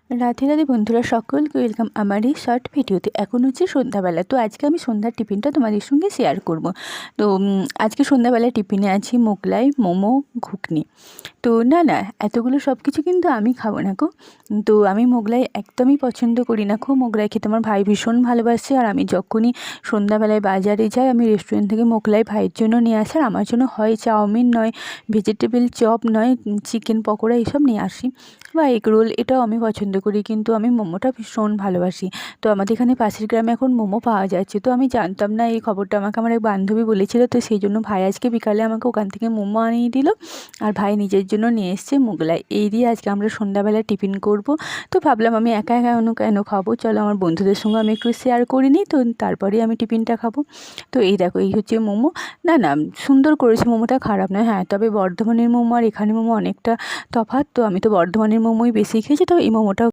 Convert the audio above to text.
রাধে রাধে বন্ধুরা, সকলকে ওয়েলকাম আমার এই শর্ট ভিডিওতে। এখন হচ্ছে সন্ধ্যাবেলা, তো আজকে আমি সন্ধ্যার টিফিনটা তোমাদের সঙ্গে শেয়ার করব। তো আজকে সন্ধ্যাবেলা টিফিনে আছি মোগলাই, মোমো, ঘুগনি। তো না এতগুলো সব কিছু কিন্তু আমি খাবো না গো। তো আমি মোগলাই একদমই পছন্দ করি না, খুব মোগলাই খেতে আমার ভাই ভীষণ ভালোবাসে। আর আমি যখনই সন্ধ্যাবেলায় বাজারে যাই, আমি রেস্টুরেন্ট থেকে মোগলাই ভাইয়ের জন্য নিয়ে আসি, আর আমার জন্য হয় চাউমিন, নয় ভেজিটেবল চপ, নয় চিকেন পকোড়া এসব নিয়ে আসি, বা এগ রোল, এটাও আমি পছন্দ করি। কিন্তু আমি মোমোটা ভীষণ ভালোবাসি। তো আমাদের এখানে পাশের গ্রামে এখন মোমো পাওয়া যাচ্ছে, তো আমি জানতাম না, এই খবরটা আমাকে আমার এক বান্ধবী বলেছিল। তো সেই জন্য ভাই আজকে বিকালে আমাকে ওখান থেকে মোমো আনিয়ে দিল, আর ভাই নিজের জন্য নিয়ে এসছে মোগলাই। এই দিয়ে আজকে আমরা সন্ধ্যাবেলা টিফিন করব। তো ভাবলাম আমি একা একা কেন খাবো, চলো আমার বন্ধুদের সঙ্গে আমি একটু শেয়ার করে নিই, তো তারপরে আমি টিফিনটা খাবো। তো এই দেখো, এই হচ্ছে মোমো। না সুন্দর করেছে মোমোটা, খারাপ নয়। হ্যাঁ, তবে বর্ধমানের মোমো আর এখানে মোমো অনেকটা তফাৎ। তো আমি তো বর্ধমানের মোমোই বেশি খেয়েছি, তো এই মোমোটাও